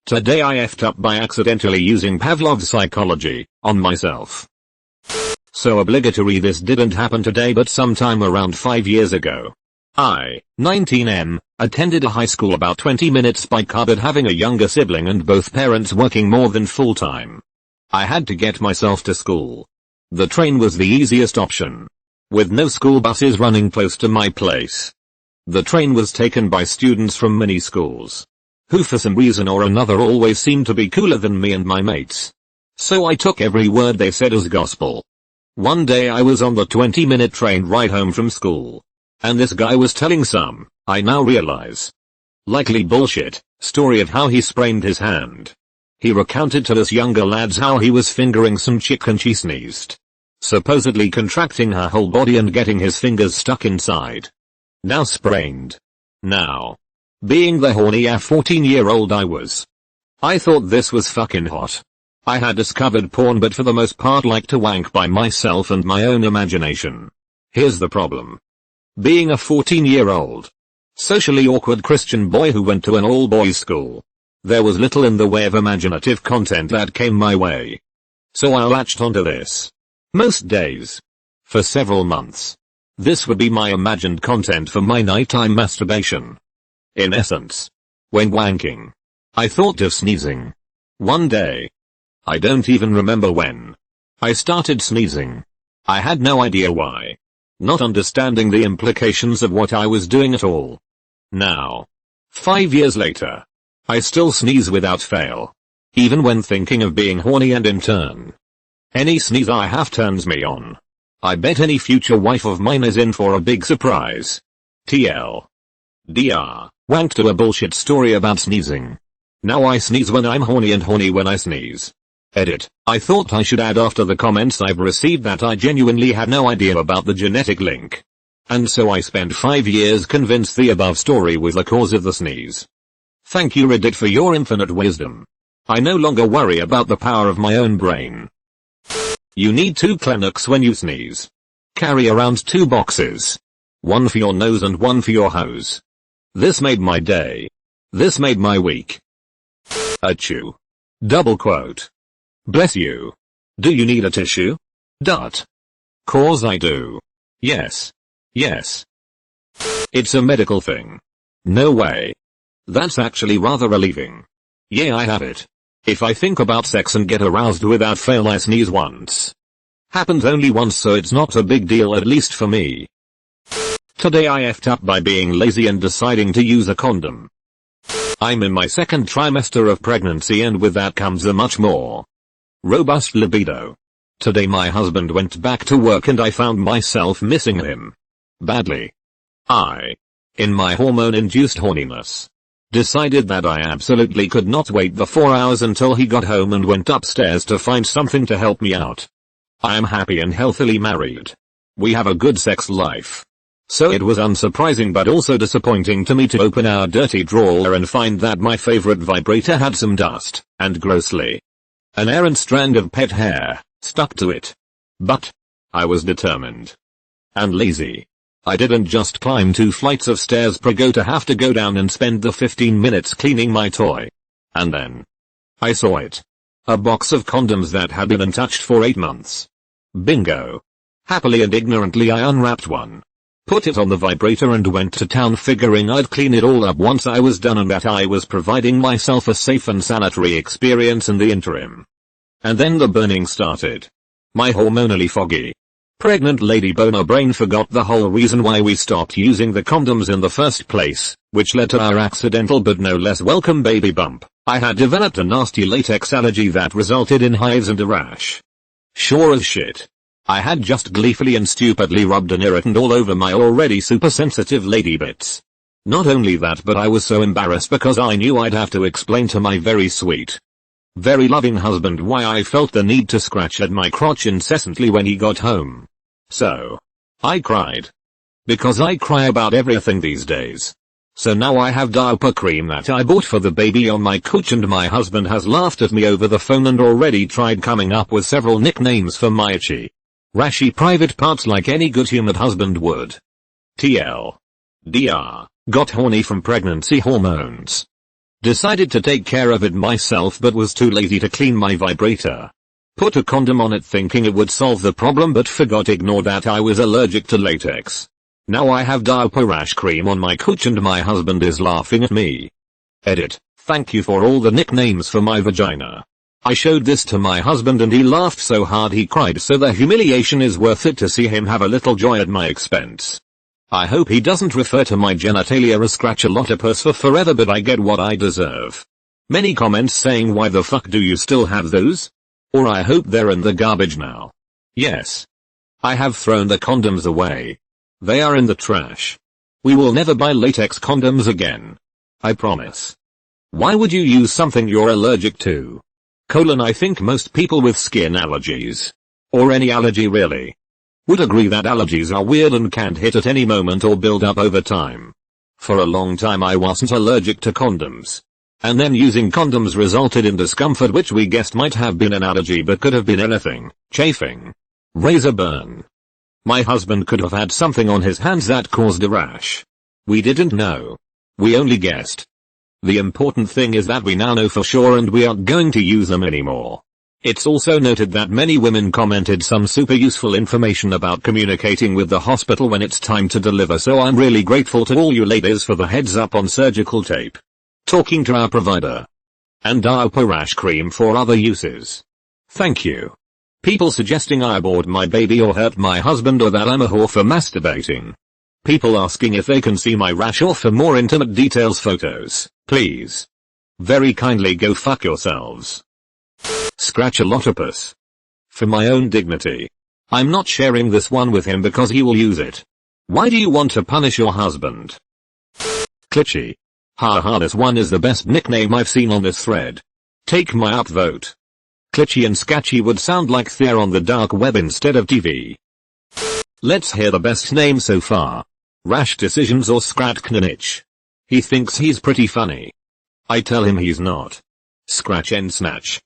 Today I effed up by accidentally using Pavlov's psychology on myself. So obligatory, this didn't happen today but sometime around 5 years ago. I, 19M, attended a high school about 20 minutes by car but having a younger sibling and both parents working more than full time. I had to get myself to school. The train was the easiest option, with no school buses running close to my place. The train was taken by students from many schools, who for some reason or another always seemed to be cooler than me and my mates. So I took every word they said as gospel. One day I was on the 20-minute train ride home from school, and this guy was telling some, I now realize, likely bullshit, story of how he sprained his hand. He recounted to us younger lads how he was fingering some chick and she sneezed, supposedly contracting her whole body and getting his fingers stuck inside. Now sprained. Now, being the horny 14-year-old I was, I thought this was fucking hot. I had discovered porn but for the most part like to wank by myself and my own imagination. Here's the problem. Being a 14-year-old, socially awkward Christian boy who went to an all-boys school, there was little in the way of imaginative content that came my way. So I latched onto this. Most days. For several months. This would be my imagined content for my nighttime masturbation. In essence, when wanking, I thought of sneezing. One day, I don't even remember when, I started sneezing. I had no idea why, not understanding the implications of what I was doing at all. Now, 5 years later, I still sneeze without fail, even when thinking of being horny, and in turn, any sneeze I have turns me on. I bet any future wife of mine is in for a big surprise. TLDR, wanked to a bullshit story about sneezing. Now I sneeze when I'm horny and horny when I sneeze. Edit. I thought I should add after the comments I've received that I genuinely had no idea about the genetic link. And so I spent 5 years convinced the above story was the cause of the sneeze. Thank you Reddit for your infinite wisdom. I no longer worry about the power of my own brain. You need 2 Kleenex when you sneeze. Carry around 2 boxes. One for your nose and one for your hose. This made my day. This made my week. Achoo. Double quote. Bless you. Do you need a tissue? Dot. Cause I do. Yes. Yes. It's a medical thing. No way. That's actually rather relieving. Yeah, I have it. If I think about sex and get aroused without fail, I sneeze once. Happens only once, so it's not a big deal, at least for me. Today I effed up by being lazy and deciding to use a condom. I'm in my 2nd trimester of pregnancy, and with that comes a much more robust libido. Today my husband went back to work and I found myself missing him badly. I, in my hormone-induced horniness, decided that I absolutely could not wait the 4 hours until he got home and went upstairs to find something to help me out. I am happy and healthily married. We have a good sex life. So it was unsurprising but also disappointing to me to open our dirty drawer and find that my favorite vibrator had some dust, and grossly, an errant strand of pet hair stuck to it. But I was determined and lazy. I didn't just climb 2 flights of stairs per go to have to go down and spend the 15 minutes cleaning my toy. And then I saw it. A box of condoms that had been untouched for 8 months. Bingo. Happily and ignorantly I unwrapped one, put it on the vibrator and went to town, figuring I'd clean it all up once I was done and that I was providing myself a safe and sanitary experience in the interim. And then the burning started. My hormonally foggy, pregnant lady boner brain forgot the whole reason why we stopped using the condoms in the first place, which led to our accidental but no less welcome baby bump. I had developed a nasty latex allergy that resulted in hives and a rash. Sure as shit, I had just gleefully and stupidly rubbed an irritant all over my already super sensitive lady bits. Not only that, but I was so embarrassed because I knew I'd have to explain to my very sweet, very loving husband why I felt the need to scratch at my crotch incessantly when he got home. So I cried. Because I cry about everything these days. So now I have diaper cream that I bought for the baby on my couch, and my husband has laughed at me over the phone and already tried coming up with several nicknames for my itchy, rashy private parts like any good human husband would. TL. DR. Got horny from pregnancy hormones. Decided to take care of it myself but was too lazy to clean my vibrator. Put a condom on it thinking it would solve the problem but forgot ignore that I was allergic to latex. Now I have diaper rash cream on my cooch and my husband is laughing at me. Edit. Thank you for all the nicknames for my vagina. I showed this to my husband and he laughed so hard he cried, so the humiliation is worth it to see him have a little joy at my expense. I hope he doesn't refer to my genitalia as scratchalotopus for forever, but I get what I deserve. Many comments saying why the fuck do you still have those? Or I hope they're in the garbage now. Yes. I have thrown the condoms away. They are in the trash. We will never buy latex condoms again. I promise. Why would you use something you're allergic to? I think most people with skin allergies, or any allergy really, would agree that allergies are weird and can't hit at any moment or build up over time. For a long time I wasn't allergic to condoms. And then using condoms resulted in discomfort which we guessed might have been an allergy but could have been anything: chafing, razor burn. My husband could have had something on his hands that caused a rash. We didn't know. We only guessed. The important thing is that we now know for sure and we aren't going to use them anymore. It's also noted that many women commented some super useful information about communicating with the hospital when it's time to deliver, so I'm really grateful to all you ladies for the heads up on surgical tape, talking to our provider, and diaper rash cream for other uses. Thank you. People suggesting I abort my baby or hurt my husband or that I'm a whore for masturbating. People asking if they can see my rash or for more intimate details photos, please. Very kindly go fuck yourselves. Scratchalotopus. For my own dignity. I'm not sharing this one with him because he will use it. Why do you want to punish your husband? Glitchy. Haha, this one is the best nickname I've seen on this thread. Take my upvote. Glitchy and sketchy would sound like they're on the dark web instead of TV. Let's hear the best name so far. Rash Decisions or Scratknitch. He thinks he's pretty funny. I tell him he's not. Scratch and Snatch.